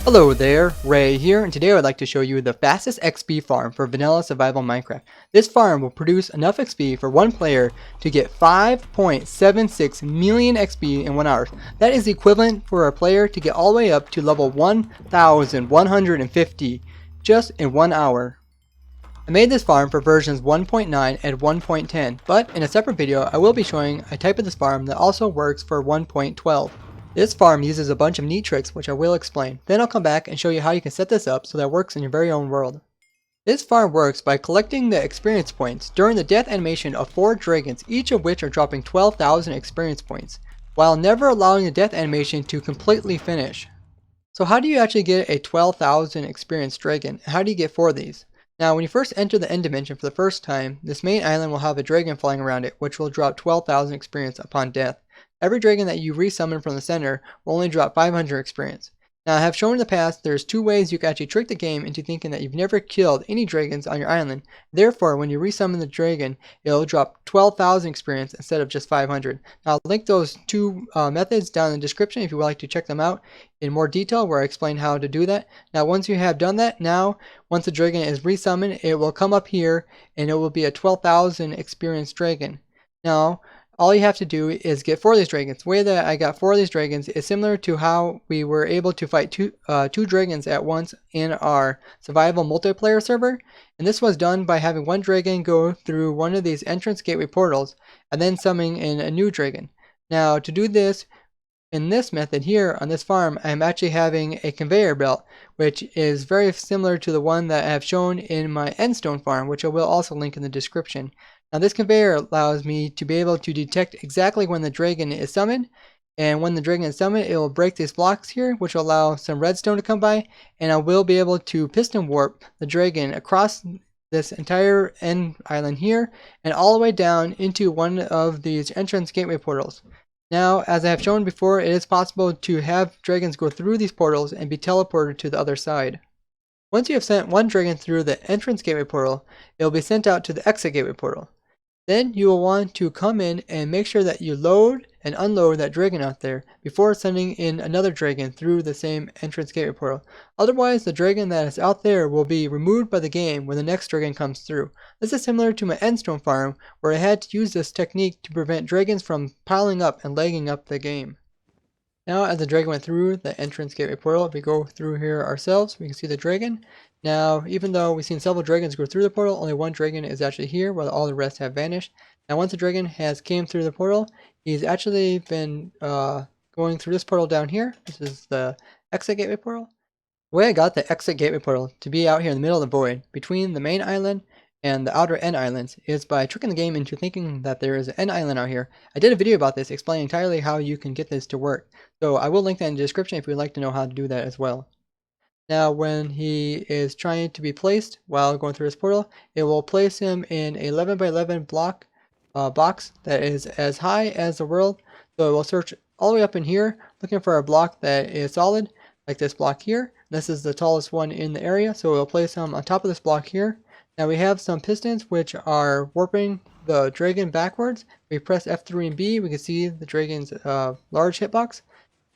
Hello there, Ray here, and today I would like to show you the fastest XP farm for vanilla survival Minecraft. This farm will produce enough XP for one player to get 5.76 million XP in 1 hour. That is equivalent for a player to get all the way up to level 1150 just in 1 hour. I made this farm for versions 1.9 and 1.10, but in a separate video I will be showing a type of this farm that also works for 1.12. This farm uses a bunch of neat tricks which I will explain. Then I'll come back and show you how you can set this up so that it works in your very own world. This farm works by collecting the experience points during the death animation of 4 dragons, each of which are dropping 12,000 experience points, while never allowing the death animation to completely finish. So how do you actually get a 12,000 experience dragon? How do you get 4 of these? Now when you first enter the end dimension for the first time, this main island will have a dragon flying around it, which will drop 12,000 experience upon death. Every dragon that you resummon from the center will only drop 500 experience. Now I have shown in the past there's 2 ways you can actually trick the game into thinking that you've never killed any dragons on your island. Therefore when you resummon the dragon, it'll drop 12,000 experience instead of just 500. Now I'll link those 2 methods down in the description if you would like to check them out in more detail where I explain how to do that. Now once you have done that, once the dragon is resummoned, it will come up here and it will be a 12,000 experience dragon. Now all you have to do is get 4 of these dragons. The way that I got 4 of these dragons is similar to how we were able to fight two dragons at once in our survival multiplayer server. And this was done by having one dragon go through one of these entrance gateway portals and then summoning in a new dragon. Now to do this in this method here on this farm, I'm actually having a conveyor belt, which is very similar to the one that I have shown in my endstone farm, which I will also link in the description. Now this conveyor allows me to be able to detect exactly when the dragon is summoned, and when the dragon is summoned it will break these blocks here, which will allow some redstone to come by, and I will be able to piston warp the dragon across this entire end island here and all the way down into one of these entrance gateway portals. Now as I have shown before, it is possible to have dragons go through these portals and be teleported to the other side. Once you have sent one dragon through the entrance gateway portal, it will be sent out to the exit gateway portal. Then you will want to come in and make sure that you load and unload that dragon out there before sending in another dragon through the same entrance gateway portal. Otherwise, the dragon that is out there will be removed by the game when the next dragon comes through. This is similar to my endstone farm where I had to use this technique to prevent dragons from piling up and lagging up the game. Now as the dragon went through the entrance gateway portal, if we go through here ourselves, we can see the dragon. Now even though we've seen several dragons go through the portal, only one dragon is actually here while all the rest have vanished. Now once the dragon has came through the portal, he's actually been going through this portal down here. This is the exit gateway portal. The way I got the exit gateway portal to be out here in the middle of the void between the main island and the outer end islands is by tricking the game into thinking that there is an end island out here. I did a video about this explaining entirely how you can get this to work. So I will link that in the description if you'd like to know how to do that as well. Now when he is trying to be placed while going through this portal, it will place him in a 11 by 11 block box that is as high as the world. So it will search all the way up in here looking for a block that is solid, like this block here. This is the tallest one in the area, so we'll place him on top of this block here. Now we have some pistons which are warping the dragon backwards. We press F3 and B, we can see the dragon's large hitbox.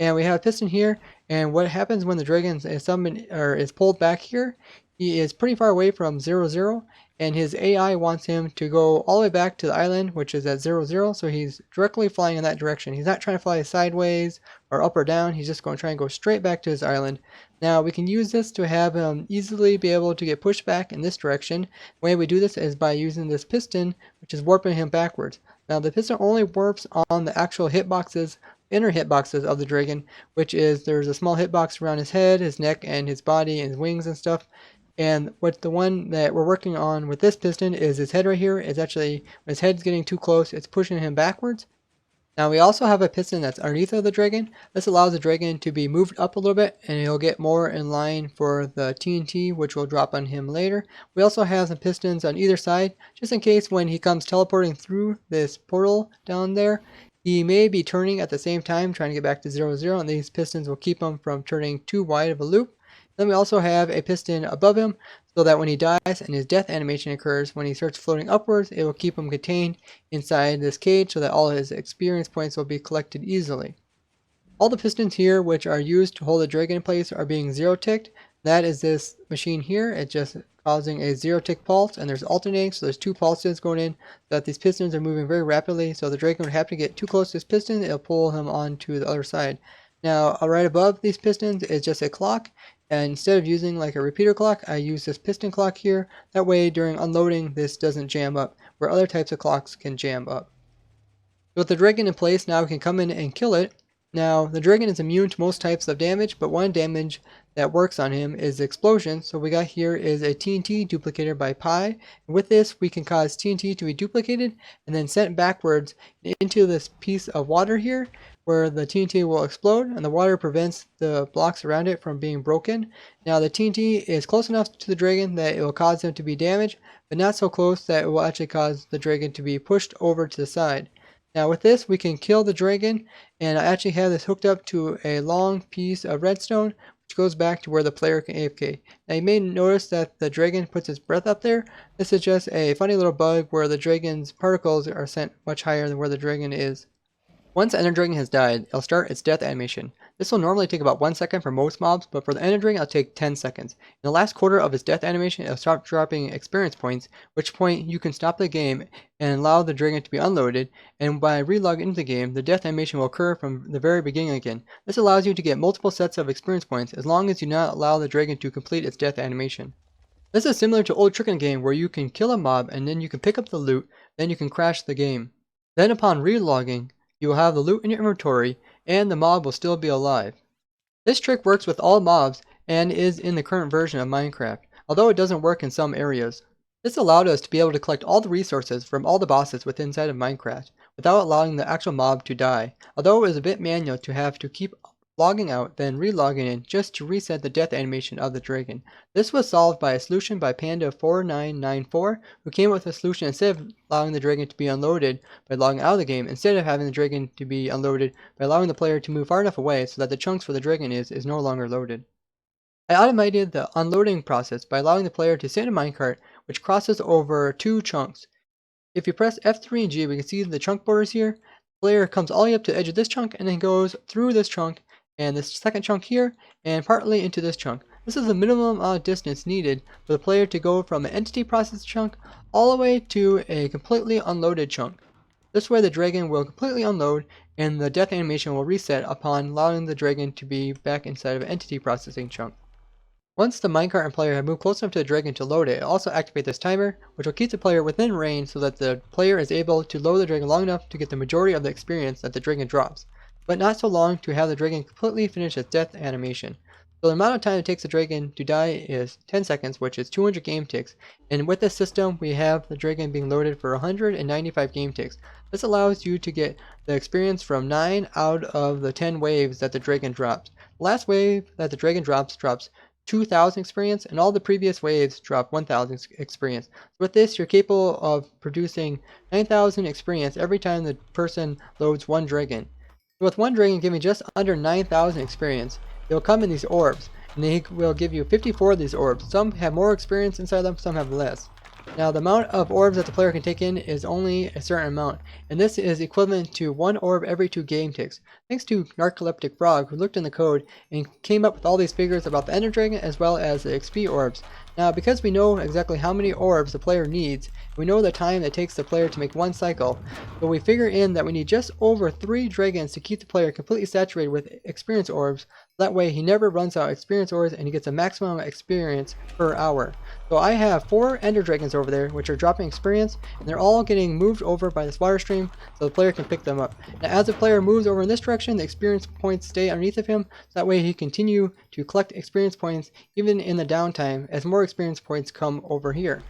And we have a piston here, and what happens when the dragon is summoned or is pulled back here, he is pretty far away from 0, and his AI wants him to go all the way back to the island, which is at 0, so he's directly flying in that direction. He's not trying to fly sideways or up or down, he's just going to try and go straight back to his island. Now we can use this to have him easily be able to get pushed back in this direction. The way we do this is by using this piston, which is warping him backwards. Now the piston only warps on the actual hitboxes, inner hitboxes of the dragon, which is there's a small hitbox around his head, his neck, and his body and his wings and stuff. And what the one that we're working on with this piston is his head right here. It's actually, when his head's getting too close, it's pushing him backwards. Now we also have a piston that's underneath of the dragon. This allows the dragon to be moved up a little bit and he'll get more in line for the TNT, which will drop on him later. We also have some pistons on either side just in case when he comes teleporting through this portal down there, he may be turning at the same time trying to get back to 0, and these pistons will keep him from turning too wide of a loop. Then we also have a piston above him so that when he dies and his death animation occurs, when he starts floating upwards, it will keep him contained inside this cage so that all his experience points will be collected easily. All the pistons here, which are used to hold the dragon in place, are being 0-ticked. That is this machine here. It's just causing a 0-tick pulse, and there's alternating, so there's 2 pulses going in, so that these pistons are moving very rapidly. So the dragon would have to get too close to this piston, it'll pull him on to the other side. Now, right above these pistons is just a clock, and instead of using like a repeater clock, I use this piston clock here. That way, during unloading, this doesn't jam up, where other types of clocks can jam up. So with the dragon in place, now we can come in and kill it. Now, the dragon is immune to most types of damage, but one damage that works on him is explosion. So what we got here is a TNT duplicator by Pi. And with this, we can cause TNT to be duplicated and then sent backwards into this piece of water here, where the TNT will explode, and the water prevents the blocks around it from being broken. Now, the TNT is close enough to the dragon that it will cause him to be damaged, but not so close that it will actually cause the dragon to be pushed over to the side. Now with this, we can kill the dragon, and I actually have this hooked up to a long piece of redstone, which goes back to where the player can AFK. Now you may notice that the dragon puts its breath up there. This is just a funny little bug where the dragon's particles are sent much higher than where the dragon is. Once the Ender Dragon has died, it'll start its death animation. This will normally take about 1 second for most mobs, but for the Ender Dragon it'll take 10 seconds. In the last quarter of its death animation, it'll start dropping experience points, which point you can stop the game and allow the dragon to be unloaded, and by relogging into the game, the death animation will occur from the very beginning again. This allows you to get multiple sets of experience points as long as you do not allow the dragon to complete its death animation. This is similar to old trick in the game where you can kill a mob and then you can pick up the loot, then you can crash the game. Then upon relogging, you will have the loot in your inventory, and the mob will still be alive. This trick works with all mobs and is in the current version of Minecraft, although it doesn't work in some areas. This allowed us to be able to collect all the resources from all the bosses within inside of Minecraft, without allowing the actual mob to die, although it was a bit manual to have to keep logging out, then re-logging in just to reset the death animation of the dragon. This was solved by a solution by Panda4994, who came up with a solution instead of allowing the dragon to be unloaded by logging out of the game, instead of having the dragon to be unloaded by allowing the player to move far enough away so that the chunks where the dragon is no longer loaded. I automated the unloading process by allowing the player to sit in a minecart which crosses over 2 chunks. If you press F3 and G, we can see the chunk borders here. The player comes all the way up to the edge of this chunk and then goes through this chunk and this second chunk here, and partly into this chunk. This is the minimum amount of distance needed for the player to go from an entity process chunk all the way to a completely unloaded chunk. This way the dragon will completely unload and the death animation will reset upon allowing the dragon to be back inside of an entity processing chunk. Once the minecart and player have moved close enough to the dragon to load it, it'll also activate this timer, which will keep the player within range so that the player is able to load the dragon long enough to get the majority of the experience that the dragon drops, but not so long to have the dragon completely finish its death animation. So the amount of time it takes the dragon to die is 10 seconds, which is 200 game ticks, and with this system we have the dragon being loaded for 195 game ticks. This allows you to get the experience from 9 out of the 10 waves that the dragon drops. The last wave that the dragon drops 2,000 experience, and all the previous waves drop 1,000 experience. So with this, you're capable of producing 9,000 experience every time the person loads one dragon. So with one dragon giving just under 9,000 experience, it will come in these orbs, and they will give you 54 of these orbs. Some have more experience inside them, some have less. Now the amount of orbs that the player can take in is only a certain amount, and this is equivalent to 1 orb every 2 game ticks. Thanks to Narcoleptic Frog, who looked in the code and came up with all these figures about the Ender Dragon as well as the XP orbs. Now because we know exactly how many orbs the player needs, we know the time it takes the player to make one cycle, but we figure in that we need just over 3 dragons to keep the player completely saturated with experience orbs. That way he never runs out of experience orbs and he gets a maximum experience per hour. So I have 4 Ender Dragons over there which are dropping experience, and they're all getting moved over by this water stream so the player can pick them up. Now as the player moves over in this direction, the experience points stay underneath of him, so that way he can continue to collect experience points even in the downtime as more experience points come over here.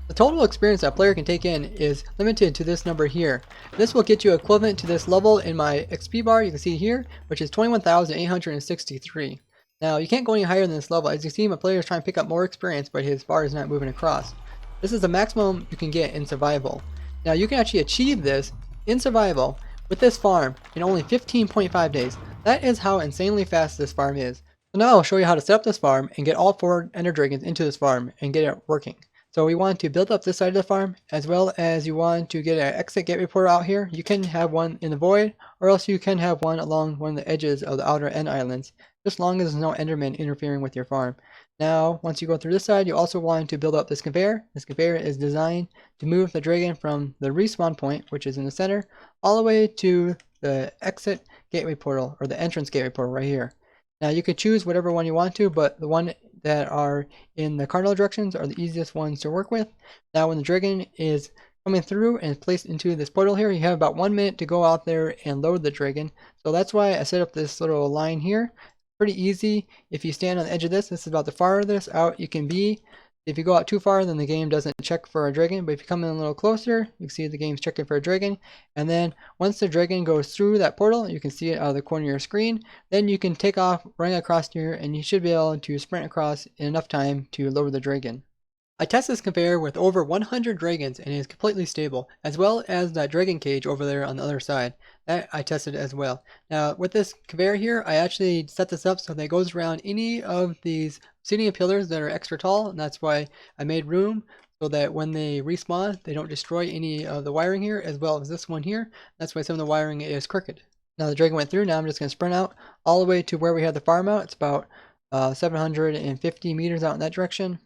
The total experience that a player can take in is limited to this number here. This will get you equivalent to this level in my XP bar you can see here, which is 21,863. Now you can't go any higher than this level. As you see, my player is trying to pick up more experience, but his bar is not moving across. This is the maximum you can get in survival. Now you can actually achieve this in survival with this farm in only 15.5 days. That is how insanely fast this farm is. So now I'll show you how to set up this farm and get all 4 Ender Dragons into this farm and get it working. So we want to build up this side of the farm, as well as you want to get an exit gateway portal out here. You can have one in the void, or else you can have one along one of the edges of the outer end islands, just as long as there's no enderman interfering with your farm. Now, once you go through this side, you also want to build up this conveyor. This conveyor is designed to move the dragon from the respawn point, which is in the center, all the way to the exit gateway portal, or the entrance gateway portal right here. Now you could choose whatever one you want to, but the one that are in the cardinal directions are the easiest ones to work with. Now when the dragon is coming through and placed into this portal here, you have about 1 minute to go out there and load the dragon. So that's why I set up this little line here. Pretty easy. If you stand on the edge of this is about the farthest out you can be. If you go out too far, then the game doesn't check for a dragon, but if you come in a little closer, you can see the game's checking for a dragon. And then once the dragon goes through that portal, you can see it out of the corner of your screen, then you can take off, running across here, and you should be able to sprint across in enough time to lower the dragon. I tested this conveyor with over 100 dragons and it is completely stable, as well as that dragon cage over there on the other side. That I tested as well. Now with this conveyor here, I actually set this up so that it goes around any of these obsidian pillars that are extra tall, and that's why I made room so that when they respawn, they don't destroy any of the wiring here, as well as this one here. That's why some of the wiring is crooked. Now the dragon went through, now I'm just going to sprint out all the way to where we have the farm out. It's about 750 meters out in that direction.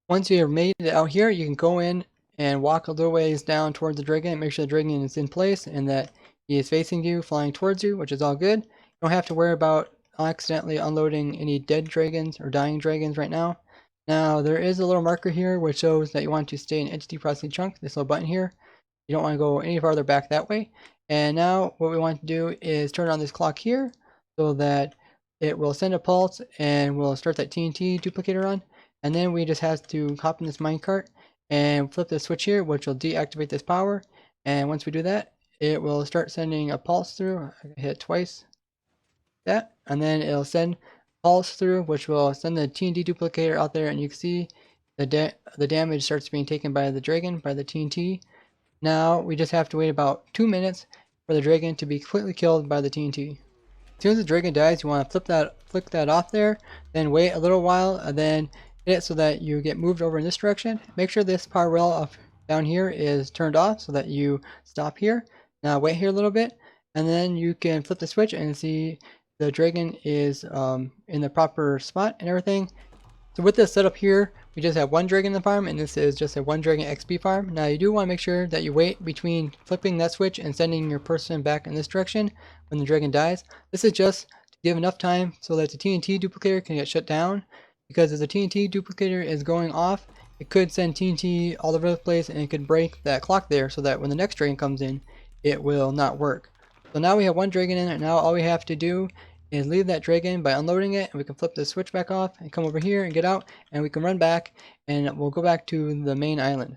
Once you have made it out here, you can go in and walk a little ways down towards the dragon and make sure the dragon is in place and that he is facing you, flying towards you, which is all good. You don't have to worry about accidentally unloading any dead dragons or dying dragons right now. Now, there is a little marker here which shows that you want to stay in entity processing chunk, this little button here. You don't want to go any farther back that way. And now what we want to do is turn on this clock here so that it will send a pulse and we'll start that TNT duplicator on. And then we just have to hop in this minecart and flip the switch here, which will deactivate this power. And once we do that, it will start sending a pulse through. I can hit twice that, and then it'll send pulse through, which will send the TNT duplicator out there, and you can see the damage starts being taken by the dragon, by the TNT. Now we just have to wait about 2 minutes for the dragon to be completely killed by the TNT. As soon as the dragon dies, you want to flick that off there, then wait a little while, and then hit it so that you get moved over in this direction. Make sure this power rail up down here is turned off so that you stop here. Now wait here a little bit, and then you can flip the switch and see the dragon is in the proper spot and everything. So with this setup here, we just have one dragon in the farm, and this is just a one dragon XP farm. Now you do want to make sure that you wait between flipping that switch and sending your person back in this direction when the dragon dies. This is just to give enough time so that the TNT duplicator can get shut down, because if the TNT duplicator is going off, it could send TNT all over the place and it could break that clock there so that when the next dragon comes in, it will not work. So now we have one dragon in it. Now all we have to do is leave that dragon by unloading it, and we can flip the switch back off and come over here and get out, and we can run back and we'll go back to the main island.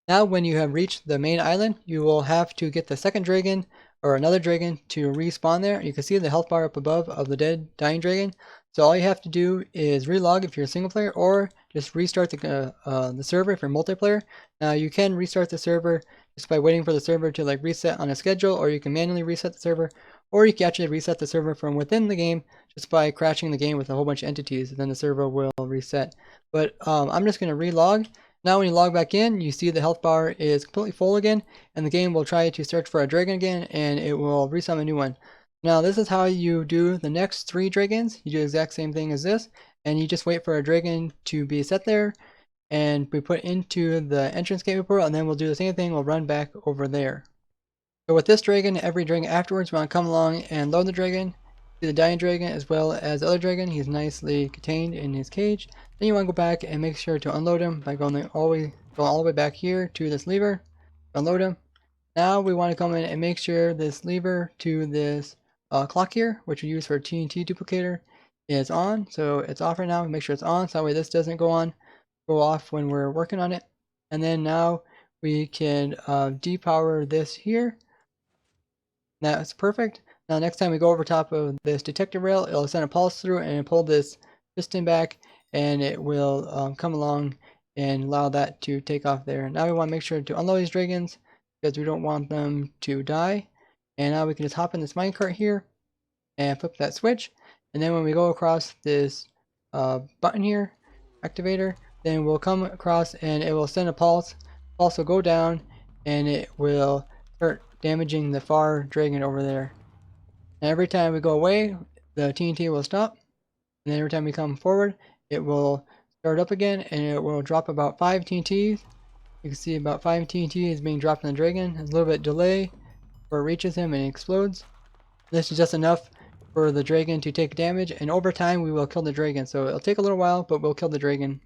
Now when you have reached the main island, you will have to get the second dragon or another dragon to respawn there. You can see the health bar up above of the dying dragon. So all you have to do is relog if you're a single player, or just restart the server if you're multiplayer. Now you can restart the server just by waiting for the server to like reset on a schedule, or you can manually reset the server, or you can actually reset the server from within the game just by crashing the game with a whole bunch of entities, and then the server will reset. But I'm just going to relog. Now when you log back in, you see the health bar is completely full again, and the game will try to search for a dragon again, and it will resummon a new one. Now this is how you do the next 3 dragons. You do the exact same thing as this, and you just wait for a dragon to be set there and be put into the entrance gateway portal, and then we'll do the same thing, we'll run back over there. So with this dragon, every dragon afterwards, we want to come along and load the dragon, see the dying dragon as well as the other dragon. He's nicely contained in his cage. Then you want to go back and make sure to unload him by going all the way back here to this lever, unload him. Now we want to come in and make sure this lever to this clock here, which we use for TNT duplicator, is on. So it's off right now. Make sure it's on so that way this doesn't go off when we're working on it. And then now we can depower this here. That's perfect. Now next time we go over top of this detector rail, it'll send a pulse through and pull this piston back, and it will come along and allow that to take off there. Now we want to make sure to unload these dragons because we don't want them to die. And now we can just hop in this minecart here and flip that switch. And then when we go across this button here, activator, then we'll come across and it will send a pulse. Pulse will go down and it will start damaging the far dragon over there. And every time we go away, the TNT will stop. And then every time we come forward, it will start up again and it will drop about 5 TNTs. You can see about 5 TNT is being dropped on the dragon. There's a little bit delay before it reaches him and it explodes. This is just enough for the dragon to take damage, and over time we will kill the dragon. So it'll take a little while, but we'll kill the dragon.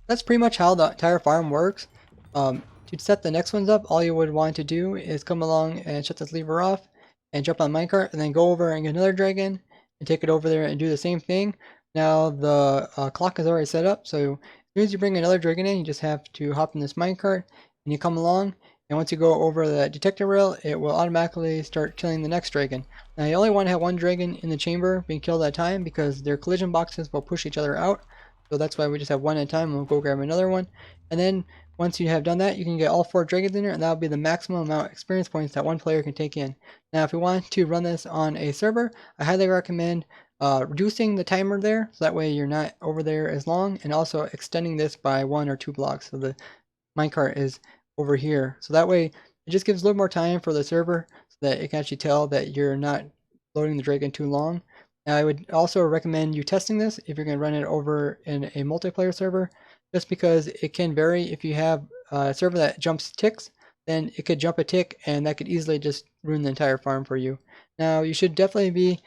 That's pretty much how the entire farm works. To set the next ones up, all you would want to do is come along and shut this lever off and jump on the minecart and then go over and get another dragon and take it over there and do the same thing. Now the clock is already set up, so as soon as you bring another dragon in, you just have to hop in this minecart and you come along, and once you go over the detector rail, it will automatically start killing the next dragon. Now you only want to have one dragon in the chamber being killed at a time because their collision boxes will push each other out. So that's why we just have one at a time, and we'll go grab another one. And then once you have done that, you can get all 4 dragons in there, and that'll be the maximum amount of experience points that one player can take in. Now if you want to run this on a server, I highly recommend reducing the timer there, so that way you're not over there as long, and also extending this by 1 or 2 blocks. So the minecart is over here. So that way it just gives a little more time for the server so that it can actually tell that you're not loading the dragon too long. Now I would also recommend you testing this if you're going to run it over in a multiplayer server, just because it can vary. If you have a server that jumps ticks, then it could jump a tick and that could easily just ruin the entire farm for you. Now you should definitely be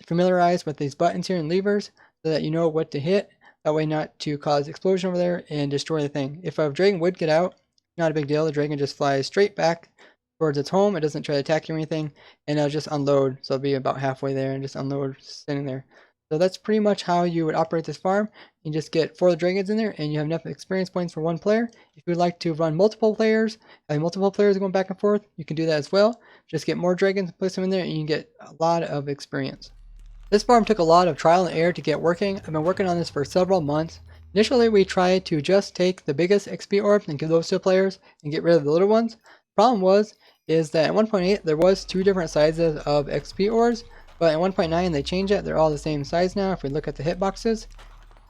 familiarized with these buttons here and levers so that you know what to hit. That way not to cause explosion over there and destroy the thing. If a dragon would get out, not a big deal. The dragon just flies straight back towards its home. It doesn't try to attack you or anything, and it'll just unload. So it'll be about halfway there and just unload sitting there. So that's pretty much how you would operate this farm. You just get 4 dragons in there and you have enough experience points for 1 player. If you would like to run multiple players, having multiple players going back and forth, you can do that as well. Just get more dragons, place them in there, and you can get a lot of experience. This farm took a lot of trial and error to get working. I've been working on this for several months. Initially we tried to just take the biggest XP orbs and give those to players and get rid of the little ones. Problem is that at 1.8 there was 2 different sizes of XP orbs, but at 1.9 they changed it. They're all the same size now if we look at the hitboxes.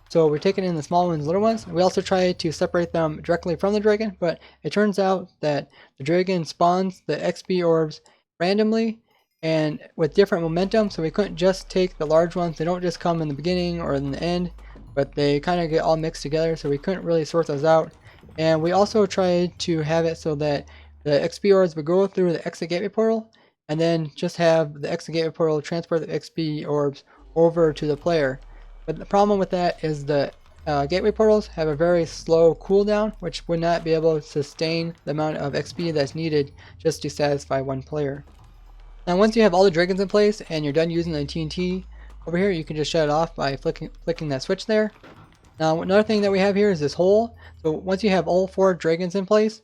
So we're taking in the small ones, little ones. We also tried to separate them directly from the dragon, but it turns out that the dragon spawns the XP orbs randomly and with different momentum, so we couldn't just take the large ones. They don't just come in the beginning or in the end, but they kind of get all mixed together, so we couldn't really sort those out. And we also tried to have it so that the XP orbs would go through the exit gateway portal and then just have the exit gateway portal transport the XP orbs over to the player. But the problem with that is the gateway portals have a very slow cooldown, which would not be able to sustain the amount of XP that's needed just to satisfy 1 player. Now once you have all the dragons in place and you're done using the TNT over here, you can just shut it off by flicking that switch there. Now another thing that we have here is this hole. So once you have all 4 dragons in place,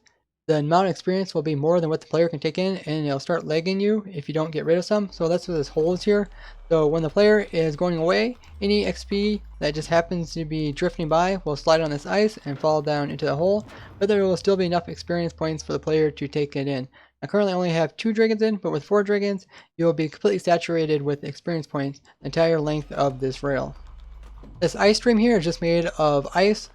the amount of experience will be more than what the player can take in, and it'll start lagging you if you don't get rid of some. So that's what this hole is here. So when the player is going away, any XP that just happens to be drifting by will slide on this ice and fall down into the hole, but there will still be enough experience points for the player to take it in. I currently only have 2 dragons in, but with 4 dragons, you will be completely saturated with experience points the entire length of this rail. This ice stream here is just made of ice,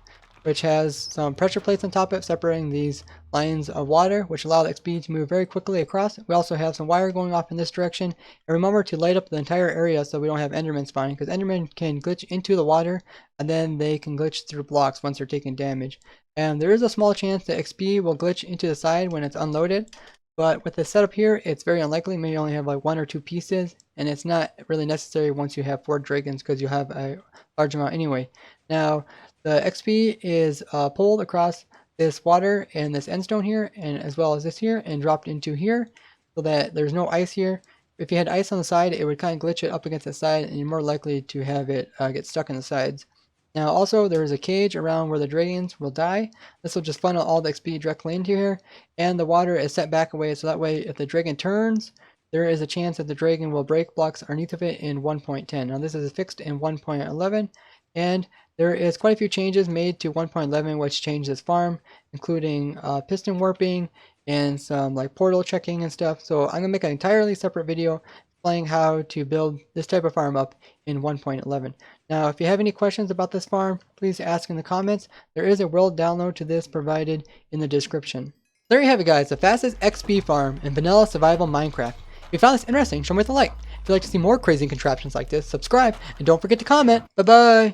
which has some pressure plates on top of it separating these lines of water, which allow the XP to move very quickly across. We also have some wire going off in this direction. And remember to light up the entire area so we don't have Endermen spawning, because Endermen can glitch into the water and then they can glitch through blocks once they're taking damage. And there is a small chance that XP will glitch into the side when it's unloaded. But with the setup here, it's very unlikely. Maybe you only have like 1 or 2 pieces, and it's not really necessary once you have 4 dragons because you have a large amount anyway. Now, the XP is pulled across this water and this end stone here, and as well as this here, and dropped into here, so that there's no ice here. If you had ice on the side, it would kind of glitch it up against the side, and you're more likely to have it get stuck in the sides. Now also there is a cage around where the dragons will die. This will just funnel all the XP directly into here, and the water is set back away, so that way if the dragon turns, there is a chance that the dragon will break blocks underneath of it in 1.10. Now this is fixed in 1.11, and there is quite a few changes made to 1.11 which changed this farm, including piston warping and some like portal checking and stuff. So I'm gonna make an entirely separate video explaining how to build this type of farm up in 1.11. Now, if you have any questions about this farm, please ask in the comments. There is a world download to this provided in the description. There you have it, guys, the fastest XP farm in vanilla survival Minecraft. If you found this interesting, show me with a like. If you'd like to see more crazy contraptions like this, subscribe, and don't forget to comment. Bye-bye!